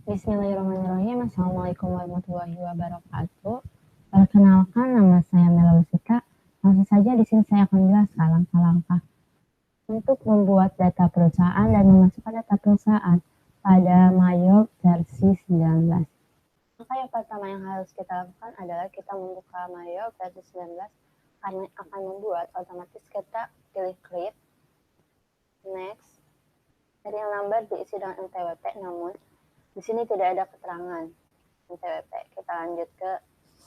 Bismillahirrahmanirrahim. Assalamualaikum warahmatullahi wabarakatuh. Perkenalkan, nama saya Mela Lusika. Langsung saja di sini saya akan menjelaskan langkah-langkah untuk membuat data perusahaan dan memasukkan data perusahaan pada Mayo versi 19. Maka yang pertama yang harus kita lakukan adalah kita membuka Mayo versi 19 karena akan membuat otomatis kita pilih create, next, serial number diisi dengan NTWP, namun di sini tidak ada keterangan NTWP. Kita lanjut ke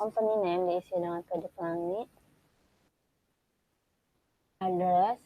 company name diisi dengan kode pelangi, address,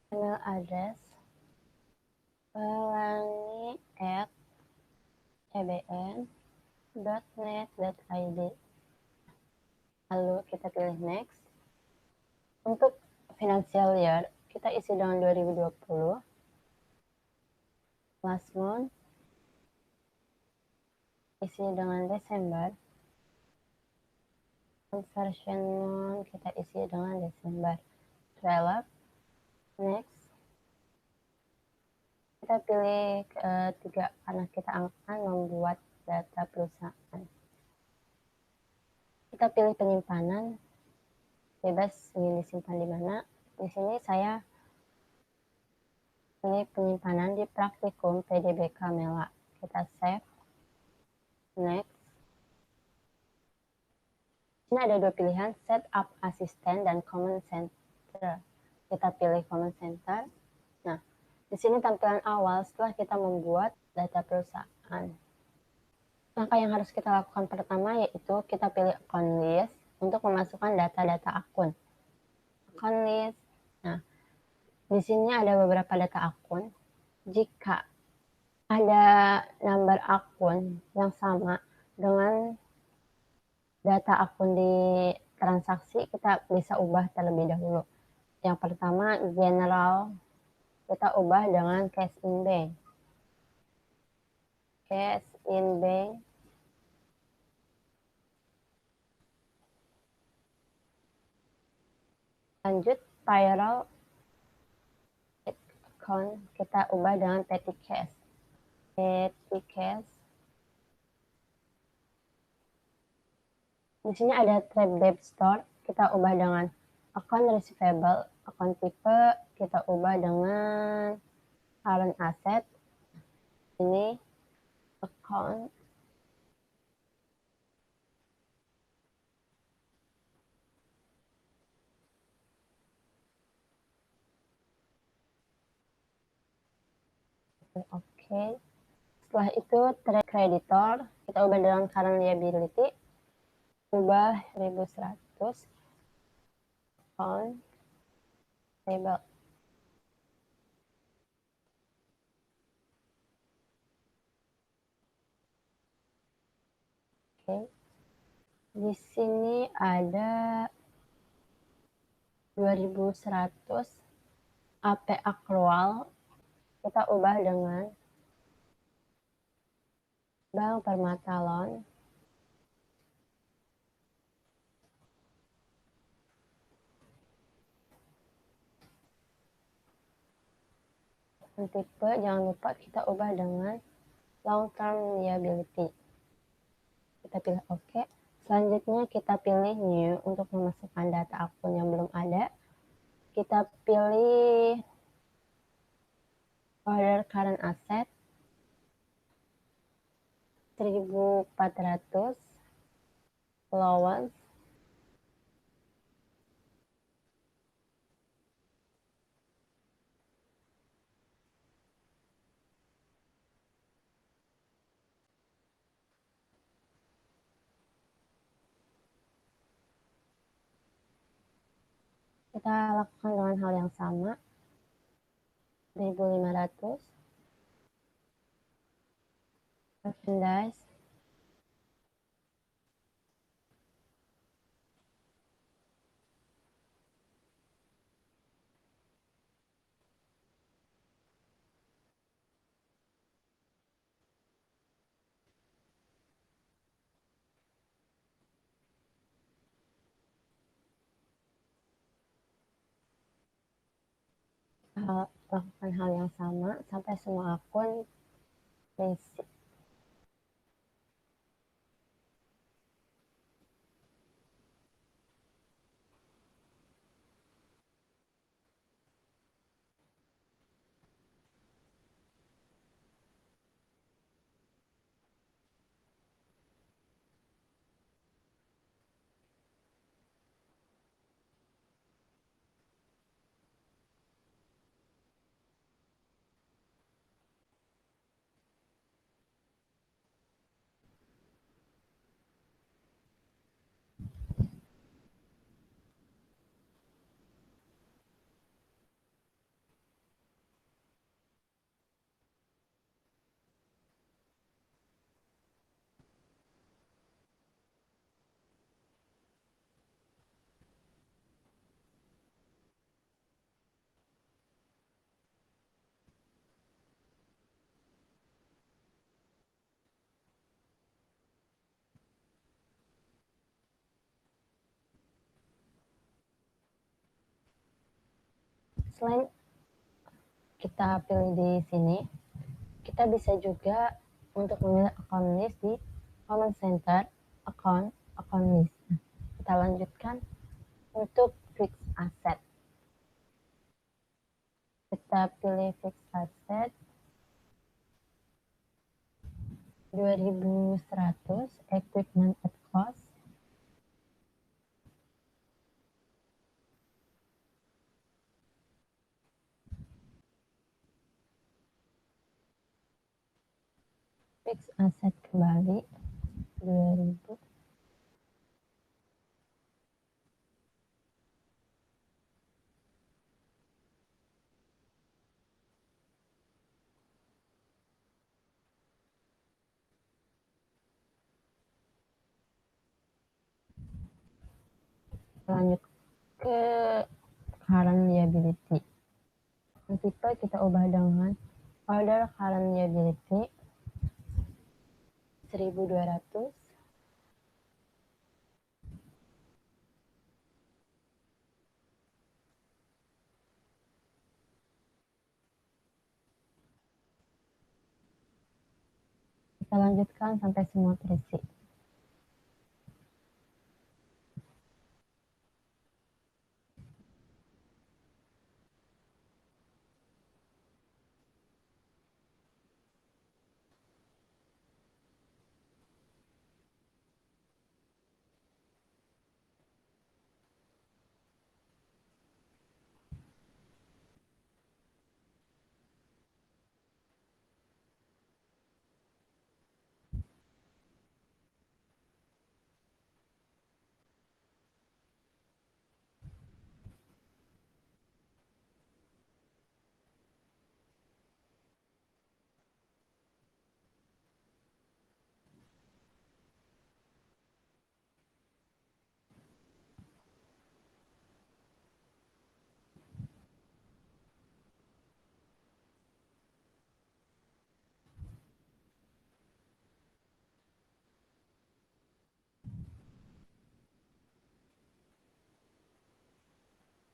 email address pelangi@ebn.net.id. Lalu kita pilih next. Untuk financial year kita isi dengan 2020, last month isi dengan Desember, conversion month kita isi dengan Desember. Trailer, next, kita pilih tiga karena kita akan membuat data perusahaan. Kita pilih penyimpanan, bebas ingin disimpan di mana. Di sini saya pilih penyimpanan di praktikum PDBK Mela. Kita save, next. Ini ada dua pilihan, set up assistant dan command center. Kita pilih command center. Nah, di sini tampilan awal setelah kita membuat data perusahaan. Langkah yang harus kita lakukan pertama yaitu kita pilih account list untuk memasukkan data-data akun. Account list. Nah, di sini ada beberapa data akun. Jika ada nomor akun yang sama dengan data akun di transaksi, kita bisa ubah terlebih dahulu. Yang pertama, general, kita ubah dengan cash in bank. Cash in bank. Lanjut, payroll account, kita ubah dengan petty cash. Petty cash. Di sini ada trade debt store, kita ubah dengan account receivable. Account tipe kita ubah dengan current asset. Ini account oke. Setelah itu trade creditor kita ubah dengan current liability, ubah 1100 account payable. Oke. Di sini ada 2100 AP accrual, kita ubah dengan Bank Permata Loan. Tipe jangan lupa kita ubah dengan long term liability. Kita pilih OK. Selanjutnya kita pilih new untuk memasukkan data akun yang belum ada. Kita pilih order current asset 1400, allowance kita lakukan dengan hal yang sama, 1500. merchandise, lakukan hal yang sama sampai semua akun terisi. Selain kita pilih di sini, kita bisa juga untuk memilih account list di Comment Center, account list. Kita lanjutkan untuk fixed asset. Kita pilih fixed asset 2100 equipment at cost. Fixed asset kembali 2000. Lanjut ke current liability. Tipe kita ubah dengan order current liability 1200. Kita lanjutkan sampai semua terisi.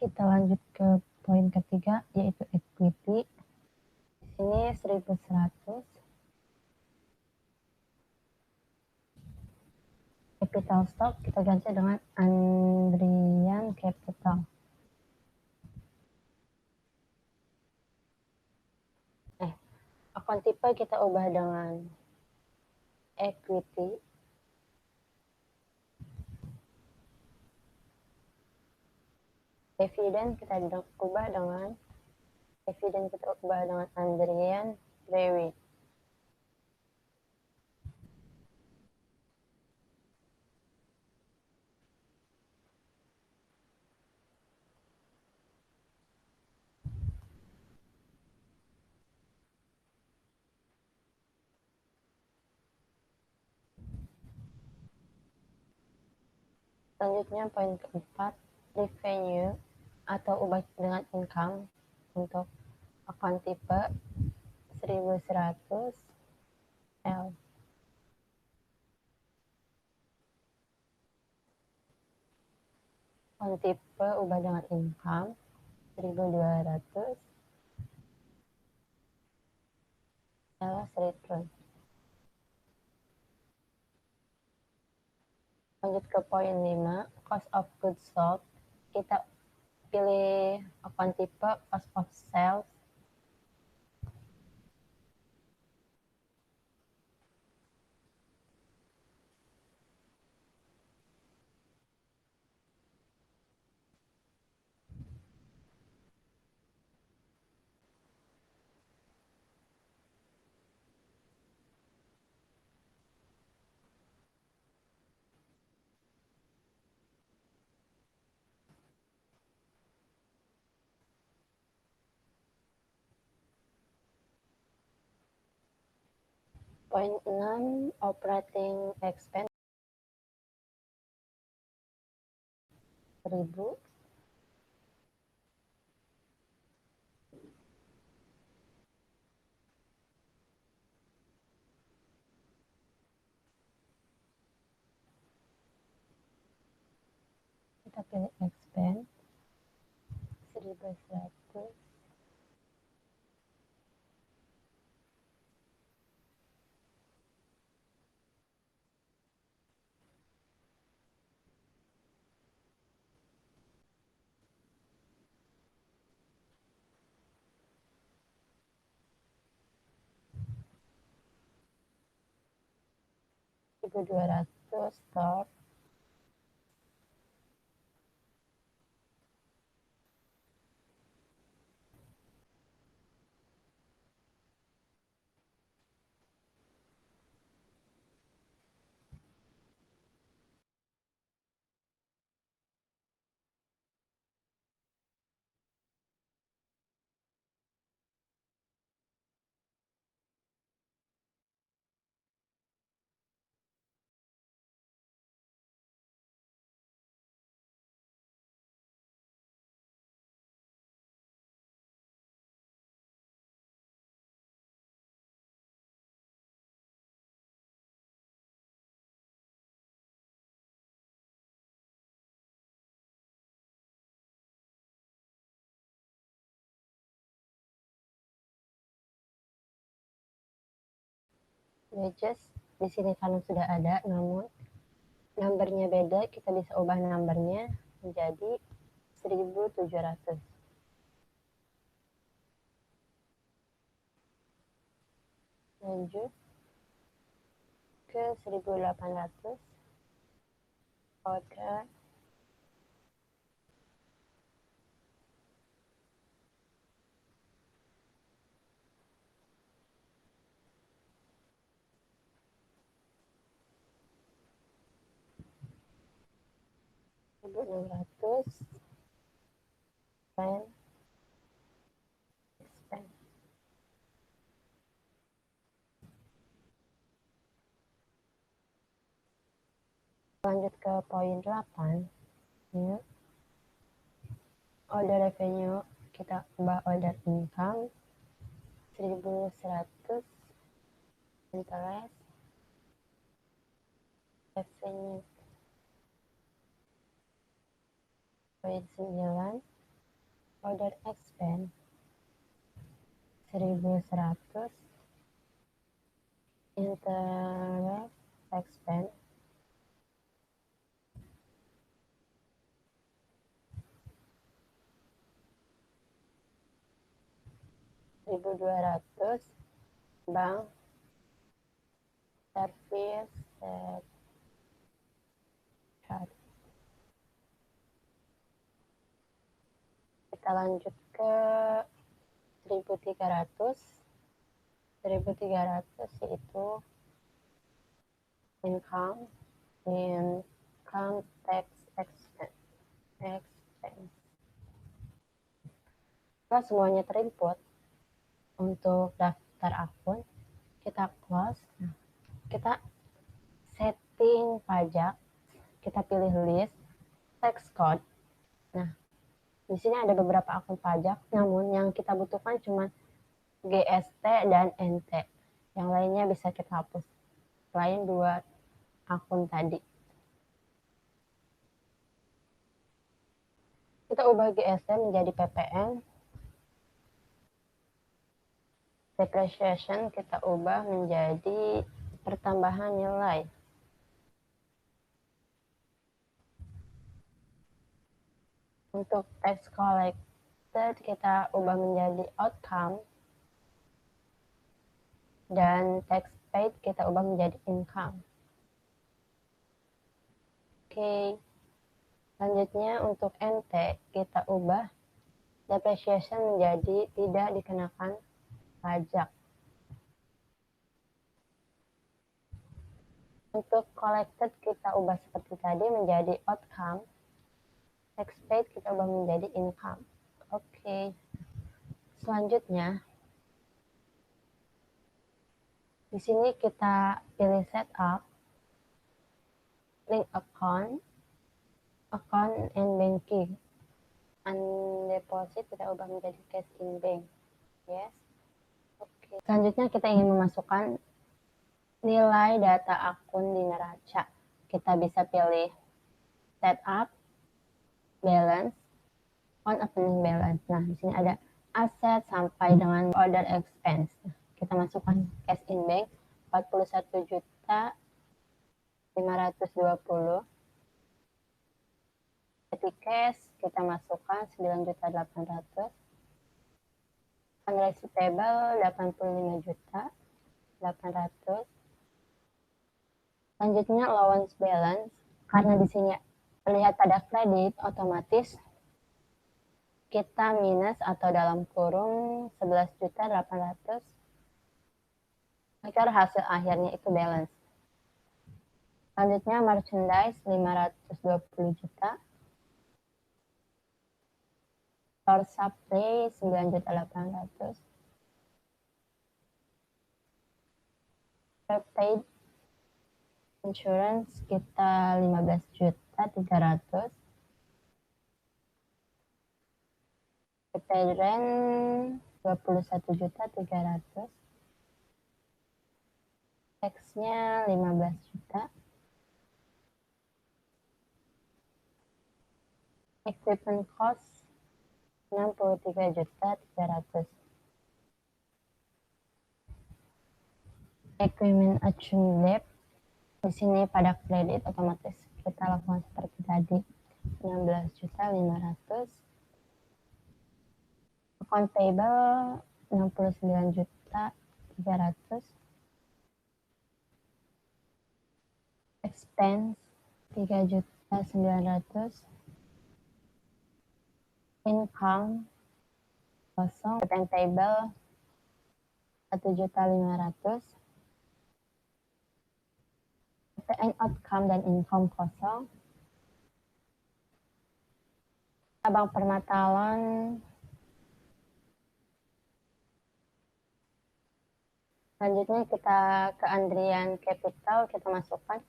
Kita lanjut ke poin ketiga, yaitu equity. Di sini 1100. Capital stock kita ganti dengan Andrian Capital. Akun tipe kita ubah dengan equity. Dividen kita ubah dengan Andrian Dewi. Selanjutnya poin keempat, revenue atau ubah dengan income untuk akun tipe 1100 L. Akun tipe ubah dengan income 1200 L return. Lanjut ke poin 5, cost of goods sold. Kita pilih akun tipe cost of sales. Poin 6, operating expense 1000. Kita pilih expense 1100. $1.200 start. Wages di sini karena sudah ada, namun numbernya beda, kita bisa ubah numbernya menjadi 1700. Lanjut ke 1800, order $1.600 spend expense. Lanjut ke poin 8, ya. Order revenue, kita ubah order income 1100, interest revenue. Poin 9, order expense 1100, interest expense 1200, bank service charge. Kita lanjut ke 1300. 1300 yaitu income tax expense. Setelah semuanya terinput untuk daftar akun, kita close. Nah, kita setting pajak, kita pilih list, tax code. Nah, di sini ada beberapa akun pajak, namun yang kita butuhkan cuma GST dan NT. Yang lainnya bisa kita hapus, selain 2 akun tadi. Kita ubah GST menjadi PPN. Depreciation kita ubah menjadi pertambahan nilai. Untuk tax collected kita ubah menjadi outcome. Dan tax paid kita ubah menjadi income. Oke. Selanjutnya untuk NT kita ubah depreciation menjadi tidak dikenakan pajak. Untuk collected kita ubah seperti tadi menjadi outcome. Tax paid kita ubah menjadi income. Oke. Selanjutnya di sini kita pilih setup, link account and banking. And deposit kita ubah menjadi cash in bank. Yes. Oke. Selanjutnya kita ingin memasukkan nilai data akun di neraca. Kita bisa pilih setup, balance, on opening balance. Nah, di sini ada aset sampai dengan order expense. Kita masukkan cash in bank 41.520. Petty cash kita masukkan 9.800. On receivable 85.800. Selanjutnya allowance balance, karena di sini terlihat pada kredit, otomatis kita minus atau dalam kurung 11.800 agar hasil akhirnya itu balance. Selanjutnya merchandise 520 juta. Store supply 9.800. Prepaid insurance kita 15.300. Prepaid rent 21.300. Tax-nya 15 juta. Equipment cost 63.300. Equipment accumulate di sini pada kredit otomatis kita lakukan seperti tadi 16.500. Account payable 69.300. Expense 3.900. Income kosong. PPN payable 1.500. PPN outcome dan income kosong. Abang Permatalan selanjutnya kita ke Andrian Capital, kita masukkan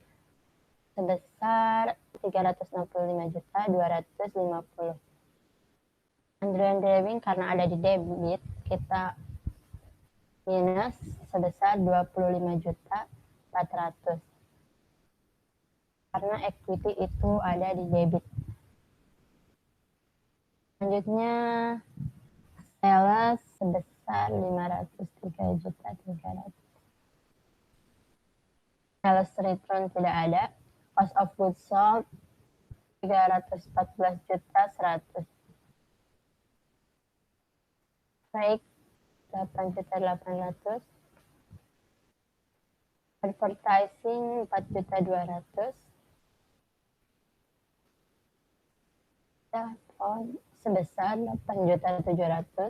sebesar 365.250. Andrian Driving karena ada di debit, kita minus sebesar 25.400. Karena equity itu ada di debit. Selanjutnya sales sebesar 503.300. Sales return tidak ada. Cost of goods sold 314.100. Freight 8.800. Advertising 4.200. Telepon sebesar 8.700.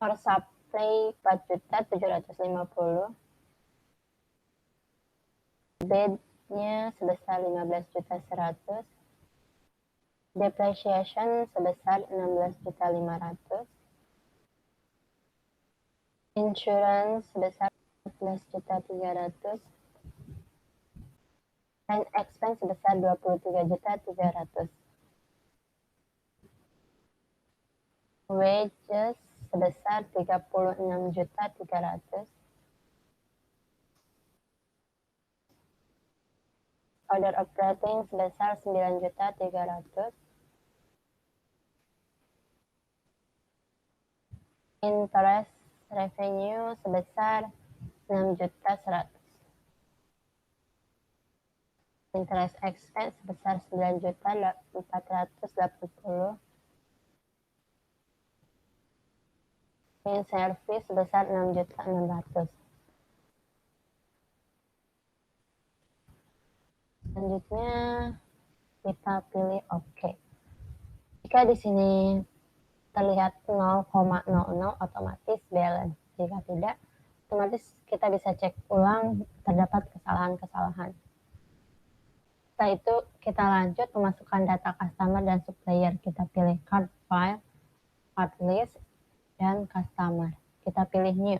For supply 4.750. Bednya sebesar 15.100. Depreciation sebesar 16.500. Insurance sebesar 14.300. Line expense sebesar 23.300.000. Wages sebesar 36.300.000. Order operating sebesar 9.300.000. Interest revenue sebesar 6.100.000. Interest expense sebesar 9.480.000. In service sebesar 6.600.000. Selanjutnya kita pilih OK. Jika di sini terlihat 0,00 otomatis balance. Jika tidak, otomatis kita bisa cek ulang terdapat kesalahan-kesalahan. Setelah itu kita lanjut memasukkan data customer dan supplier. Kita pilih card file, card list, dan customer. Kita pilih new.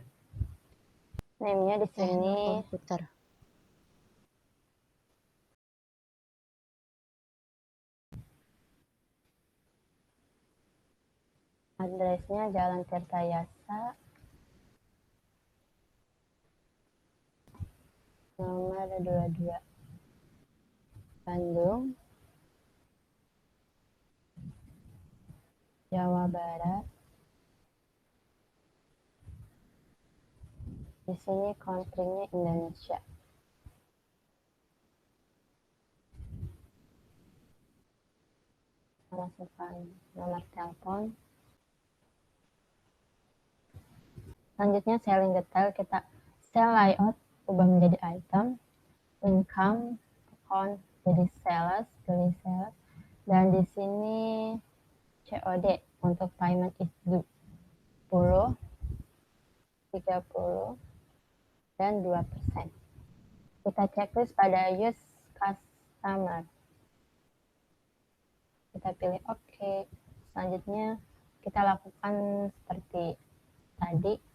Name-nya di sini komputer. Address-nya Jalan Tirtayasa, nomor 22, Bandung, Jawa Barat. Di sini country-nya Indonesia. Masukkan nomor telepon. Selanjutnya selling detail, kita sell layout ubah menjadi item, income account jadi sales, pilih sales, dan di sini COD untuk payment is due 10, 30, dan 2%. Kita checklist pada use customer. Kita pilih OK. Selanjutnya kita lakukan seperti tadi.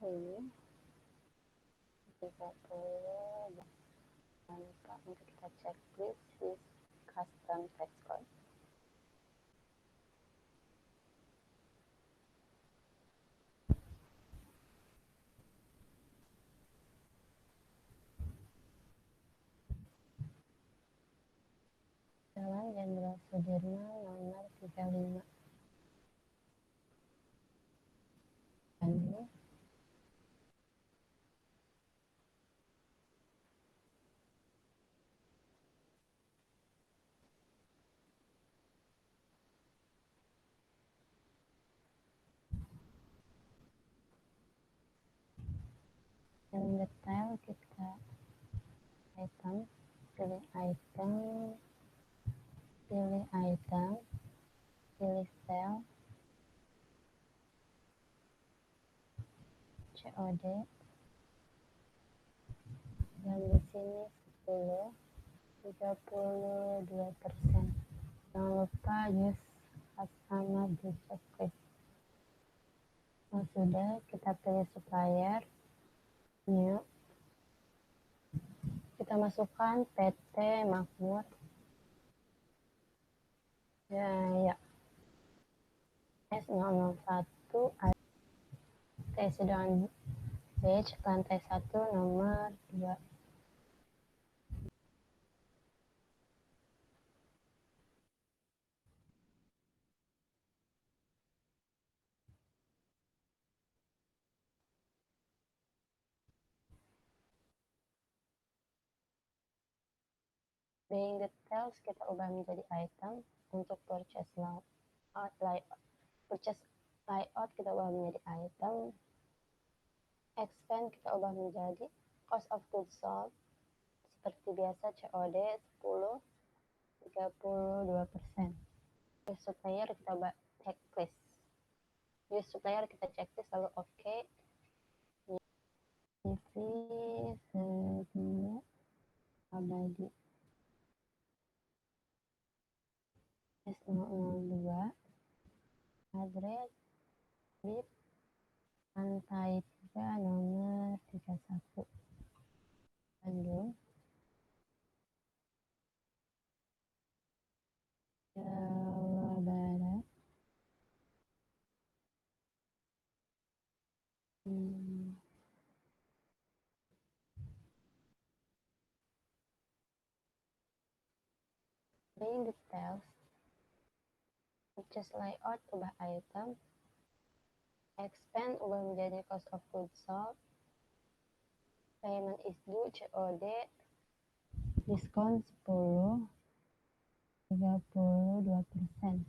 Ini 30. Jangan lupa untuk kita checklist with custom text code. Jalan Jenderal Sudirman nomor 35, Bandung. Yang detail kita item, pilih item, pilih item, pilih sel, COD, dan di sini 10, 32%. Jangan lupa use customer di checklist. Nah, sudah, kita pilih supplier, new, kita masukkan PT Makmur, ya, S001, Sedang Beach, lantai 1, nomor 2. Being details kita ubah menjadi item. Untuk purchase layout kita ubah menjadi item. Expense kita ubah menjadi cost of goods sold. Seperti biasa COD 10, 32%. Use supplier kita ubah checklist. Use supplier kita checklist lalu oke. CV sedia abadi S002, address BIP lantai 3 nomor 31 Bandung, Jawa Barat. Being details, purchase layout ubah item, expense ubah menjadi cost of goods sold, payment is due COD, diskon 10, 32%.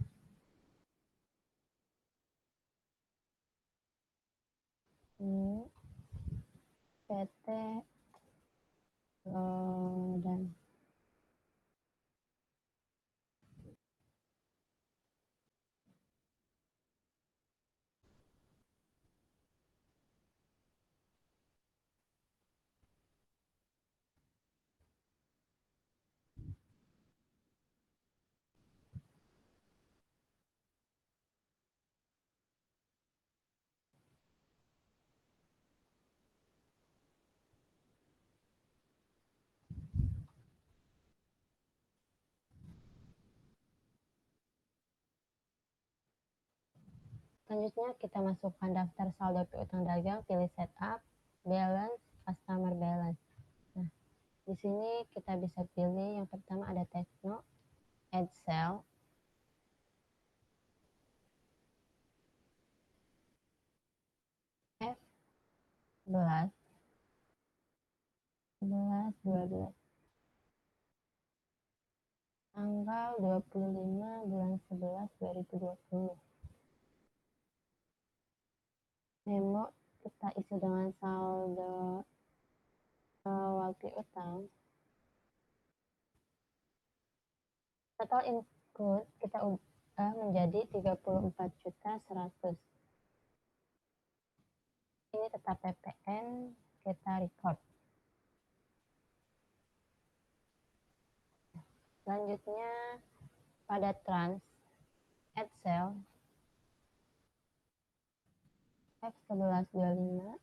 Ini PT dan selanjutnya kita masukkan daftar saldo piutang dagang, pilih setup, balance, customer balance. Nah, di sini kita bisa pilih yang pertama ada Tekno, add sell, F11, 11, 12, tanggal 25 bulan 11 2020. Memo kita isi dengan saldo awal piutang. Total input kita ubah menjadi 34.100.000. Ini tetap PPN, kita record. Selanjutnya pada trans, add sell, F1125,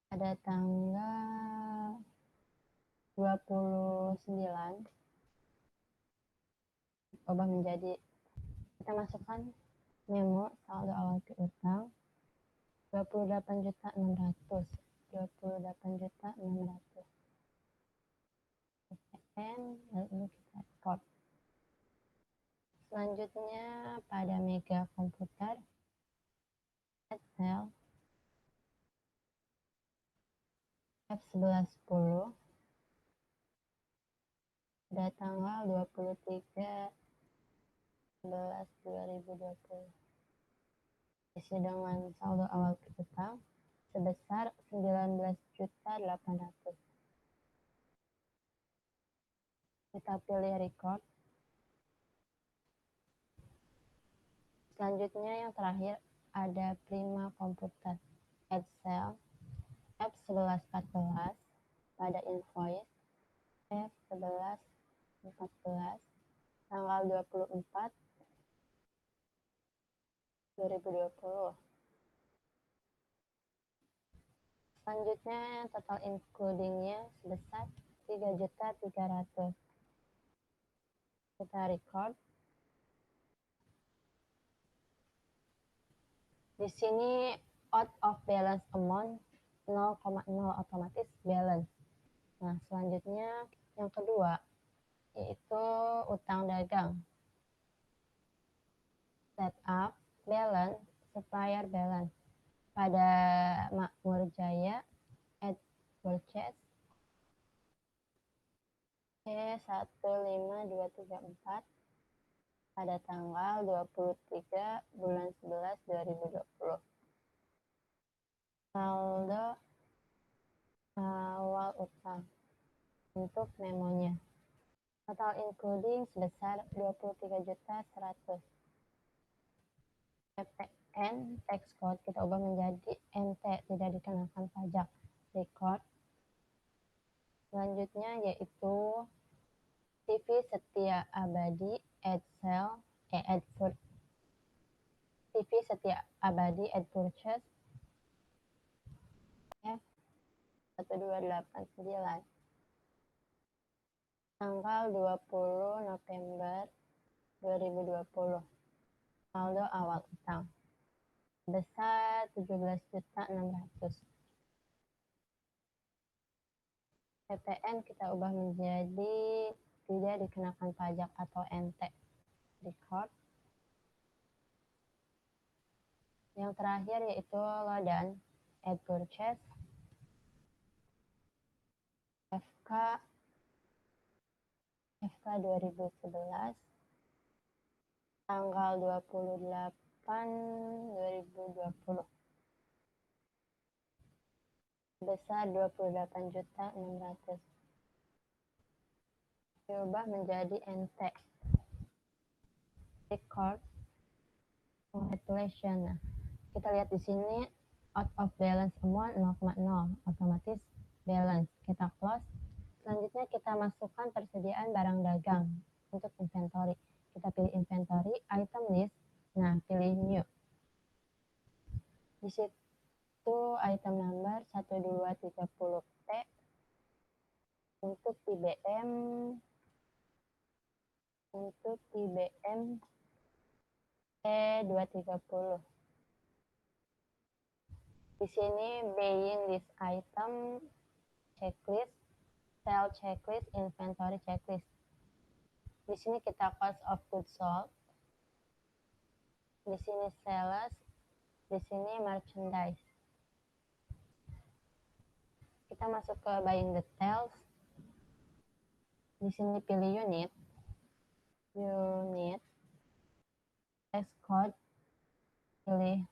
pada tanggal 29, ubah menjadi, kita masukkan memo saldo awal piutang 28.600, 28.600 PPN, lalu ini kita record. Selanjutnya pada Mega Komputer, add sell, F1110, pada tanggal 23/11/2020. Isi dengan saldo awal piutang sebesar 19.800. Kita pilih record. Selanjutnya yang terakhir ada Prima Komputer, add sell, F1114, pada invoice F1114 tanggal 24 2020. Selanjutnya total includingnya sebesar 3.300.000. Kita record. Di sini out of balance amount 0,0 otomatis balance. Nah, selanjutnya yang kedua yaitu utang dagang. Setup balance, supplier balance. Pada Makmur Jaya at purchase C15234 pada tanggal 23 bulan 11 2020. Saldo awal utang untuk memonya. Total including sebesar 23.100.000. PPN tax code kita ubah menjadi NT, tidak dikenakan pajak. Record. Selanjutnya yaitu TV Setia Abadi TV Setia Abadi at purchase F1289 tanggal 20 November 2020. Saldo awal utang besar 17.600.000. PPN kita ubah menjadi tidak dikenakan pajak atau NT. Record. Yang terakhir yaitu Lodan at purchase FK 2011 tanggal 28 2020 besar 28.600.000. Diubah menjadi NT. Record. Congratulations. Nah, kita lihat di sini out of balance amount 0,0 otomatis balance. Kita close. Selanjutnya kita masukkan persediaan barang dagang untuk inventory. Kita pilih inventory, item list. Nah, pilih new. Di situ item number 1230T untuk IBM E230. Di sini buying list item, checklist, sell checklist, inventory checklist. Di sini kita cost of goods sold. Di sini sales, di sini merchandise. Kita masuk ke buying details. Di sini pilih unit, tax code, pilih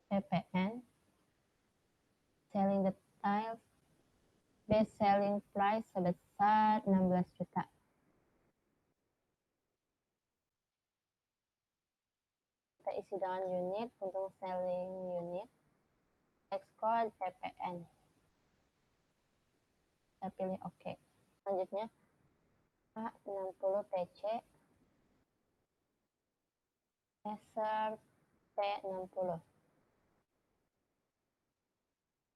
PPN, selling details, best selling price sebesar 16 juta. Kita isi dengan unit untuk selling unit, tax code, PPN. Kita pilih OK. Selanjutnya A60 PC, Acer P60.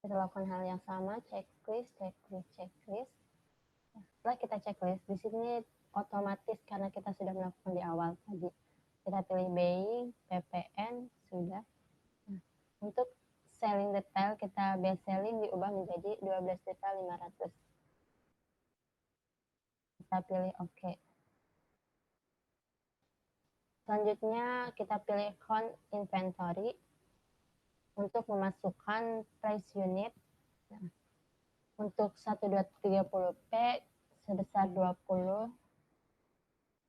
Kita lakukan hal yang sama, checklist. Setelah kita checklist, di sini otomatis karena kita sudah melakukan di awal tadi. Kita pilih buying, PPN, sudah. Nah, untuk selling detail, kita best selling diubah menjadi 12.500.000. Kita pilih OK. Selanjutnya kita pilih count inventory untuk memasukkan price unit. Nah, untuk 1230P sebesar 20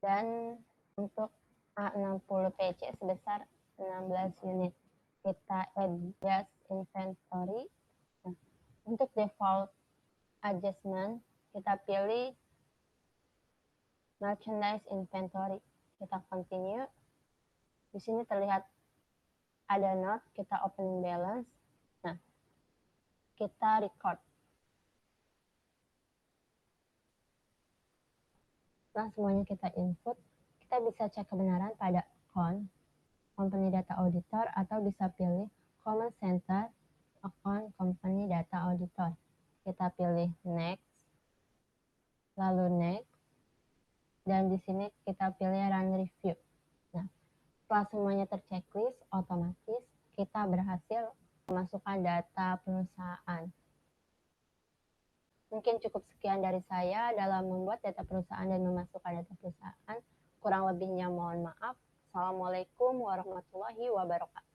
dan untuk A60PC sebesar 16 unit. Kita adjust inventory. Nah, untuk default adjustment kita pilih merchandise inventory. Kita continue. Di sini terlihat ada note, kita opening balance. Nah, kita record. Setelah semuanya kita input, kita bisa cek kebenaran pada account Company Data Auditor atau bisa pilih Command Center Account Company Data Auditor. Kita pilih Next, lalu Next, dan di sini kita pilih Run Review. Nah, setelah semuanya terchecklist, otomatis kita berhasil memasukkan data perusahaan. Mungkin cukup sekian dari saya dalam membuat data perusahaan dan memasukkan data perusahaan. Kurang lebihnya mohon maaf. Assalamualaikum warahmatullahi wabarakatuh.